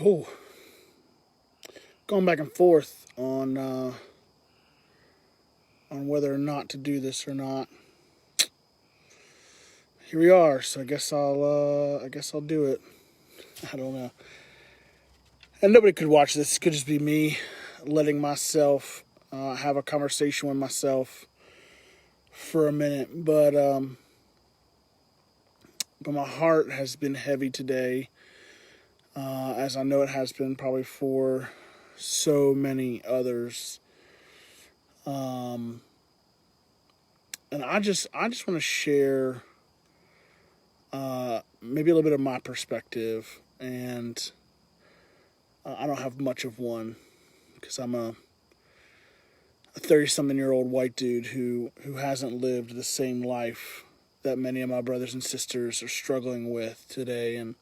Oh, going back and forth on whether or not to do this or not. Here we are. So I guess I'll do it. I don't know. And nobody could watch this. It could just be me letting myself have a conversation with myself for a minute. But my heart has been heavy today, as I know it has been probably for so many others. And I just want to share maybe a little bit of my perspective, and I don't have much of one because I'm a 30-something-year-old white dude who hasn't lived the same life that many of my brothers and sisters are struggling with today. And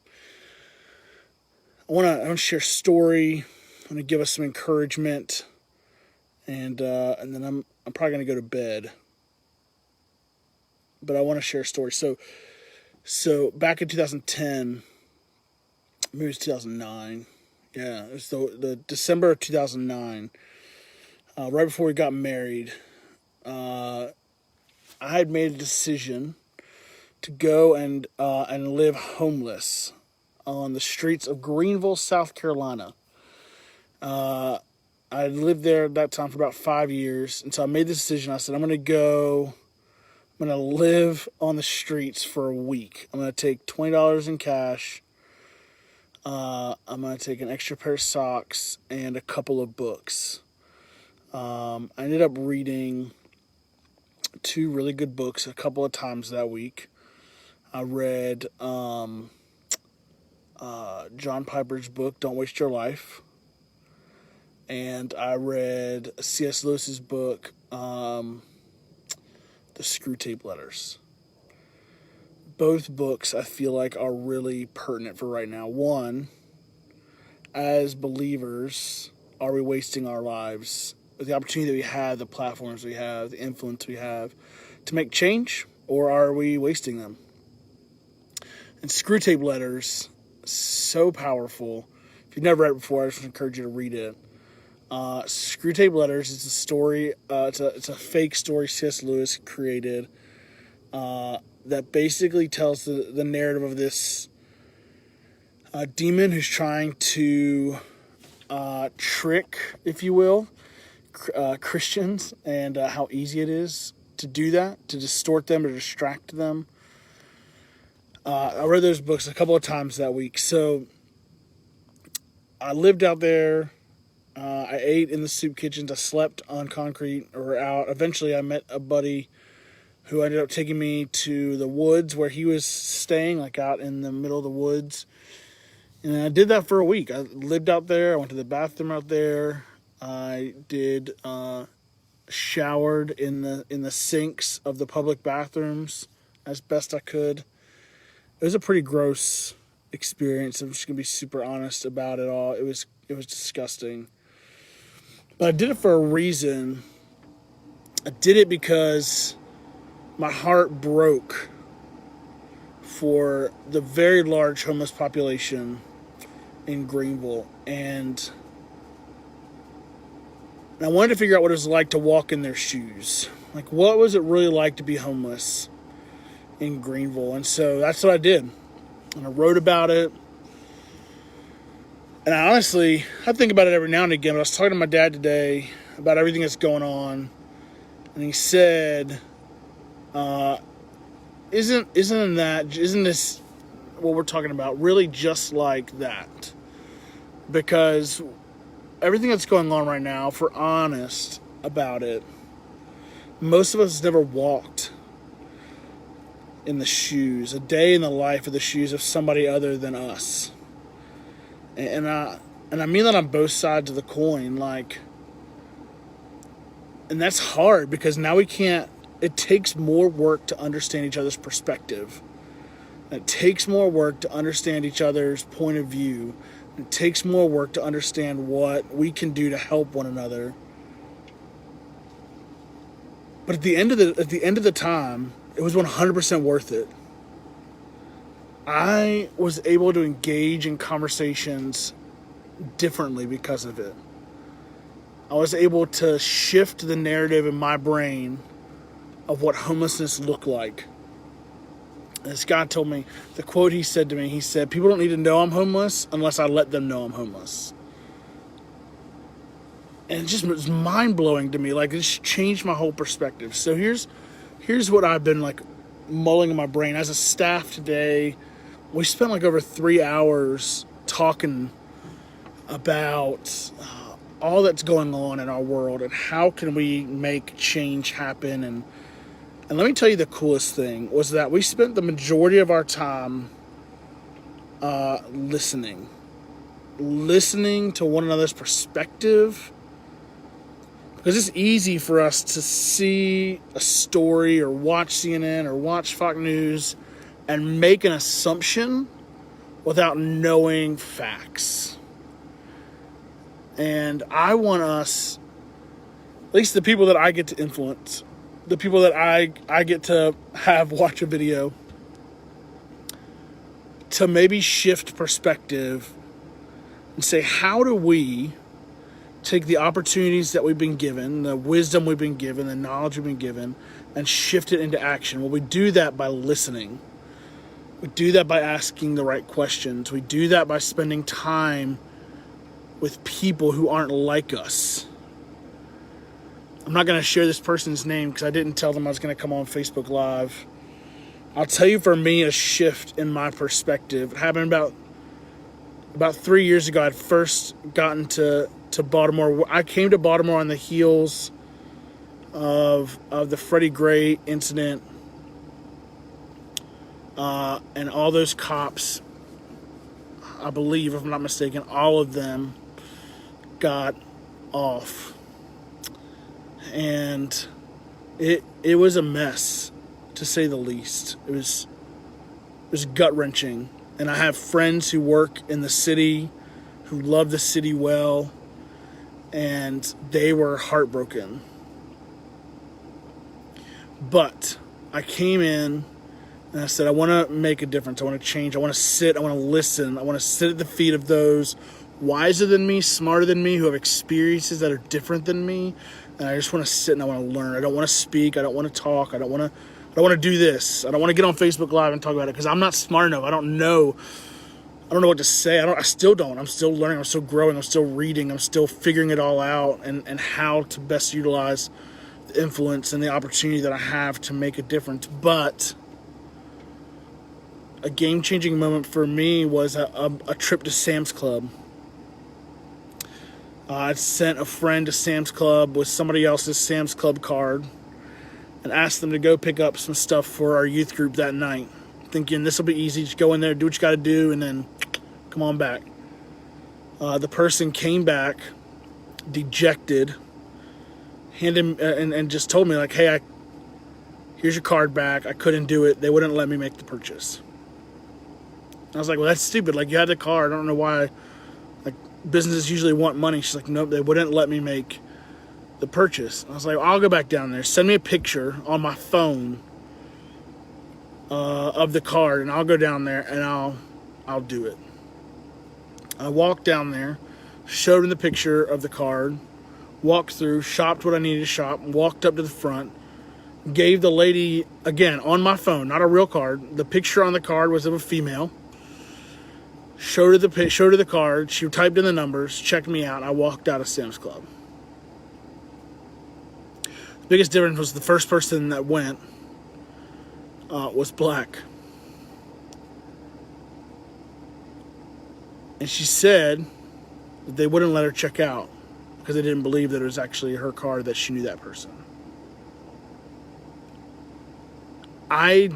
I want to share a story. I want to give us some encouragement, and then I'm probably going to go to bed. But I want to share a story. So back in 2010, maybe it was 2009. Yeah, it was the December of 2009, right before we got married. I had made a decision to go and live homeless on the streets of Greenville, South Carolina. I lived there at that time for about 5 years, and so I made the decision. I said, I'm going to live on the streets for a week. I'm going to take $20 in cash. I'm going to take an extra pair of socks and a couple of books. I ended up reading 2 really good books a couple of times that week. I read John Piper's book, Don't Waste Your Life. And I read C.S. Lewis's book, The Screwtape Letters. Both books I feel like are really pertinent for right now. One, as believers, are we wasting our lives with the opportunity that we have, the platforms we have, the influence we have to make change, or are we wasting them? And Screwtape Letters, so powerful. If you've never read it before, I just encourage you to read it. Screwtape Letters is a story. It's a fake story C.S. Lewis created that basically tells the narrative of this demon who's trying to trick, if you will, Christians, and how easy it is to do that, to distort them or distract them. I read those books a couple of times that week. So I lived out there. I ate in the soup kitchens. I slept on concrete or out. Eventually, I met a buddy who ended up taking me to the woods where he was staying, like out in the middle of the woods. And I did that for a week. I lived out there. I went to the bathroom out there. I did showered in the sinks of the public bathrooms as best I could. It was a pretty gross experience. I'm just gonna be super honest about it all. It was disgusting. But I did it for a reason. I did it because my heart broke for the very large homeless population in Greenville. And I wanted to figure out what it was like to walk in their shoes. Like, what was it really like to be homeless in Greenville? And so that's what I did. And I wrote about it. And I think about it every now and again. But I was talking to my dad today about everything that's going on. And he said, isn't this what we're talking about really just like that? Because everything that's going on right now, if we're honest about it, most of us never walked in the shoes, a day in the life of the shoes of somebody other than us. And I mean that on both sides of the coin, like, and that's hard because now it takes more work to understand each other's perspective. It takes more work to understand each other's point of view. It takes more work to understand what we can do to help one another. But at the end of the time, it was 100% worth it. I was able to engage in conversations differently because of it. I was able to shift the narrative in my brain of what homelessness looked like. And this guy told me, the quote he said to me, he said, "People don't need to know I'm homeless unless I let them know I'm homeless." And it just was mind-blowing to me. Like, it just changed my whole perspective. So here's what I've been, like, mulling in my brain. As a staff today, we spent, like, over 3 hours talking about all that's going on in our world and how can we make change happen. And let me tell you, the coolest thing was that we spent the majority of our time listening to one another's perspective. Because it's easy for us to see a story or watch CNN or watch Fox News and make an assumption without knowing facts. And I want us, at least the people that I get to influence, the people that I get to have watch a video, to maybe shift perspective and say, how do we take the opportunities that we've been given, the wisdom we've been given, the knowledge we've been given, and shift it into action? Well, we do that by listening. We do that by asking the right questions. We do that by spending time with people who aren't like us. I'm not going to share this person's name because I didn't tell them I was going to come on Facebook Live. I'll tell you, for me, a shift in my perspective. It happened about 3 years ago. I'd first gotten to Baltimore. I came to Baltimore on the heels of the Freddie Gray incident, and all those cops, I believe, if I'm not mistaken, all of them got off, and it was a mess, to say the least. It was gut-wrenching, and I have friends who work in the city, who love the city well, and they were heartbroken. But I came in and I said, I want to make a difference. I want to change. I want to sit. I want to listen. I want to sit at the feet of those wiser than me, smarter than me, who have experiences that are different than me. And I just want to sit and I want to learn. I don't want to speak. I don't want to talk. I don't want to do this. I don't want to get on Facebook Live and talk about it because I'm not smart enough. I don't know what to say. I still don't. I'm still learning. I'm still growing. I'm still reading. I'm still figuring it all out and how to best utilize the influence and the opportunity that I have to make a difference. But a game-changing moment for me was a trip to Sam's Club. I sent a friend to Sam's Club with somebody else's Sam's Club card and asked them to go pick up some stuff for our youth group that night, thinking this will be easy. Just go in there, do what you got to do, and then come on back. The person came back dejected, handed and just told me, like, hey, here's your card back. I couldn't do it. They wouldn't let me make the purchase. I was like, well, that's stupid. Like, you had the card. I don't know why. Like, businesses usually want money. She's like, nope, they wouldn't let me make the purchase. I was like, I'll go back down there. Send me a picture on my phone of the card, and I'll go down there and I'll do it. I walked down there, showed him the picture of the card, walked through, shopped what I needed to shop, walked up to the front, gave the lady, again, on my phone, not a real card. The picture on the card was of a female. Showed her the card. She typed in the numbers, checked me out, and I walked out of Sam's Club. The biggest difference was the first person that went was black. And she said that they wouldn't let her check out because they didn't believe that it was actually her card, that she knew that person. I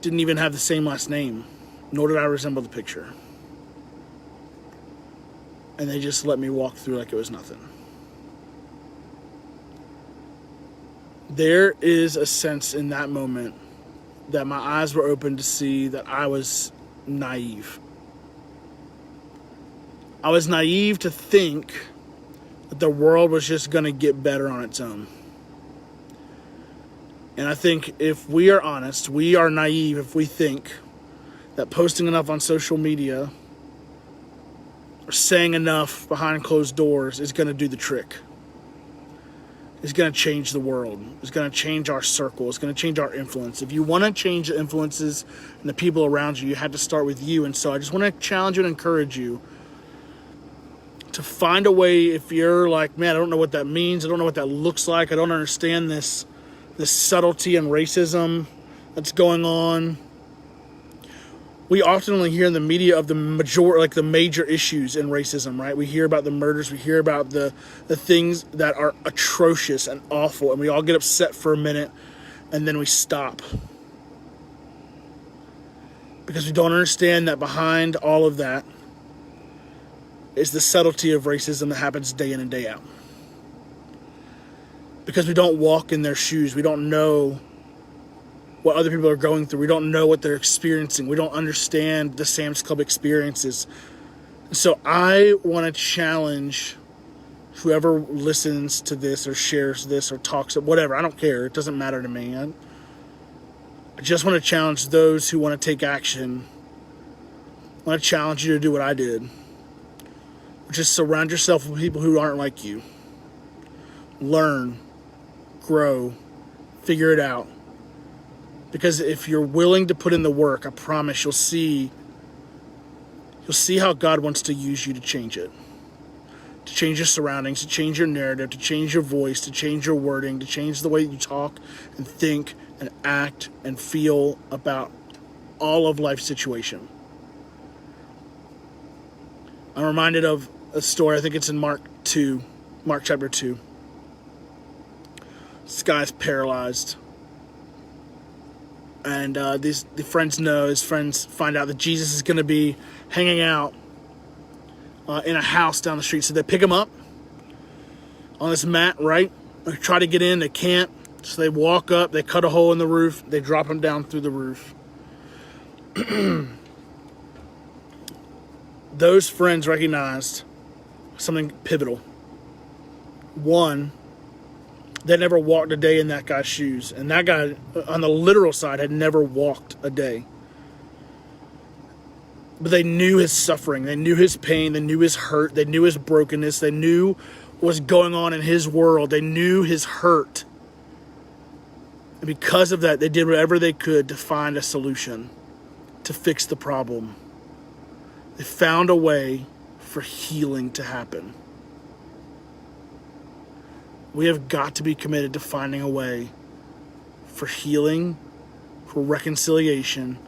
didn't even have the same last name, nor did I resemble the picture. And they just let me walk through like it was nothing. There is a sense in that moment that my eyes were open to see that I was naive. I was naive to think that the world was just going to get better on its own. And I think if we are honest, we are naive if we think that posting enough on social media or saying enough behind closed doors is going to do the trick. It's going to change the world. It's going to change our circle. It's going to change our influence. If you want to change the influences and the people around you, you have to start with you. And so I just want to challenge you and encourage you to find a way. If you're like, man, I don't know what that means. I don't know what that looks like. I don't understand this subtlety and racism that's going on. We often only hear in the media of the major issues in racism, right? We hear about the murders, we hear about the things that are atrocious and awful, and we all get upset for a minute, and then we stop. Because we don't understand that behind all of that is the subtlety of racism that happens day in and day out. Because we don't walk in their shoes, we don't know what other people are going through. We don't know what they're experiencing. We don't understand the Sam's Club experiences. So I want to challenge whoever listens to this or shares this or talks, whatever. I don't care. It doesn't matter to me. I just want to challenge those who want to take action. I want to challenge you to do what I did, which is surround yourself with people who aren't like you. Learn, grow, figure it out. Because if you're willing to put in the work, I promise you'll see how God wants to use you to change it. To change your surroundings, to change your narrative, to change your voice, to change your wording, to change the way you talk and think and act and feel about all of life's situation. I'm reminded of a story, I think it's in Mark chapter 2. This guy's paralyzed. And the friends know, his friends find out that Jesus is going to be hanging out in a house down the street. So they pick him up on this mat, right? They try to get in, they can't. So they walk up, they cut a hole in the roof, they drop him down through the roof. Those friends recognized something pivotal. One, they never walked a day in that guy's shoes. And that guy, on the literal side, had never walked a day. But they knew his suffering. They knew his pain. They knew his hurt. They knew his brokenness. They knew what was going on in his world. They knew his hurt. And because of that, they did whatever they could to find a solution, to fix the problem. They found a way for healing to happen. We have got to be committed to finding a way for healing, for reconciliation,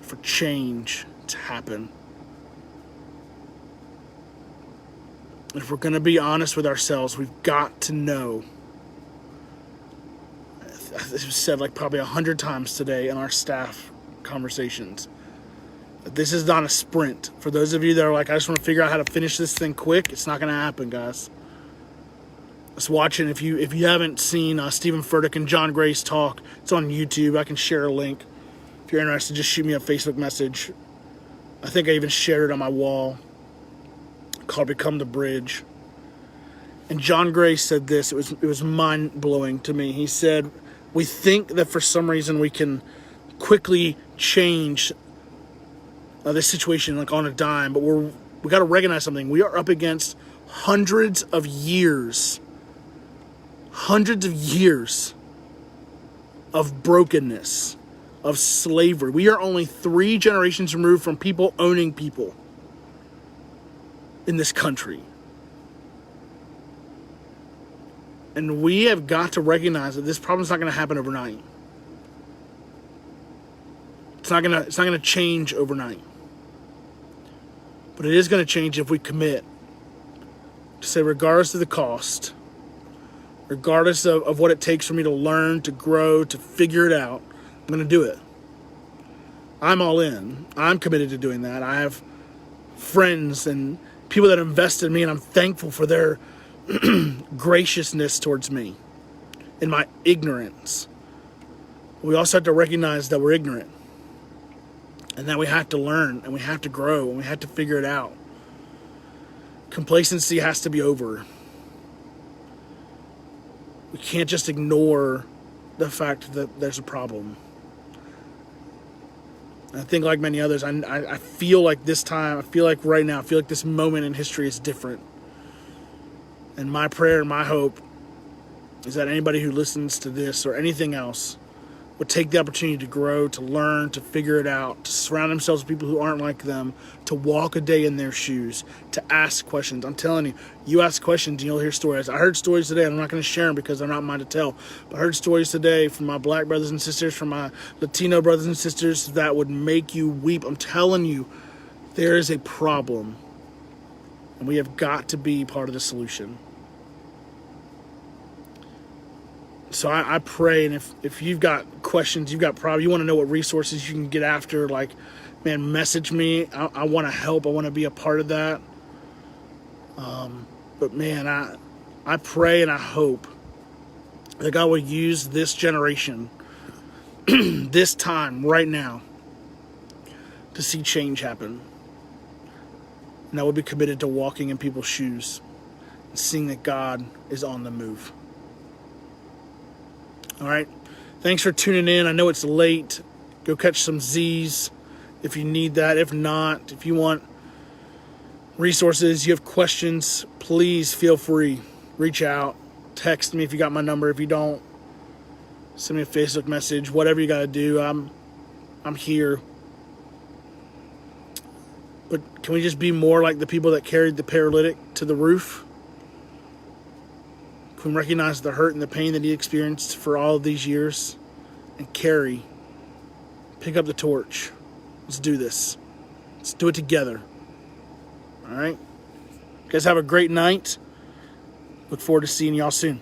for change to happen. If we're going to be honest with ourselves, we've got to know. This was said like probably 100 times today in our staff conversations. That this is not a sprint. For those of you that are like, I just want to figure out how to finish this thing quick, it's not going to happen, guys. Let's watch it. If you haven't seen Stephen Furtick and John Gray's talk, it's on YouTube. I can share a link. If you're interested, just shoot me a Facebook message. I think I even shared it on my wall, called Become the Bridge. And John Gray said this. It was mind-blowing to me. He said, we think that for some reason we can quickly change this situation like on a dime, but we got to recognize something. We are up against hundreds of years of brokenness, of slavery. We are only 3 generations removed from people owning people in this country. And we have got to recognize that this problem is not going to happen overnight. It's not going to change overnight. But it is going to change if we commit to say, regardless of the cost, regardless of what it takes for me to learn, to grow, to figure it out, I'm going to do it. I'm all in. I'm committed to doing that. I have friends and people that invest in me, and I'm thankful for their graciousness towards me in my ignorance. We also have to recognize that we're ignorant and that we have to learn and we have to grow and we have to figure it out. Complacency has to be over. We can't just ignore the fact that there's a problem. And I think like many others, I feel like this time, I feel like right now, I feel like this moment in history is different. And my prayer and my hope is that anybody who listens to this or anything else would take the opportunity to grow, to learn, to figure it out, to surround themselves with people who aren't like them, to walk a day in their shoes, to ask questions. I'm telling you, you ask questions and you'll hear stories. I heard stories today, and I'm not going to share them because they're not mine to tell, but I heard stories today from my black brothers and sisters, from my Latino brothers and sisters that would make you weep. I'm telling you, there is a problem, and we have got to be part of the solution. So I pray, and if you've got questions, you've got problems, you want to know what resources you can get after, like, man, message me. I want to help. I want to be a part of that. But man, I pray and I hope that God will use this generation, this time, right now, to see change happen. And that we'll be committed to walking in people's shoes and seeing that God is on the move. All right. Thanks for tuning in. I know it's late. Go catch some Z's if you need that. If not, if you want resources, you have questions, please feel free. Reach out. Text me if you got my number. If you don't, send me a Facebook message. Whatever you got to do, I'm here. But can we just be more like the people that carried the paralytic to the roof? Can we recognize the hurt and the pain that he experienced for all of these years and pick up the torch. Let's do this. Let's do it together. All right? You guys have a great night. Look forward to seeing y'all soon.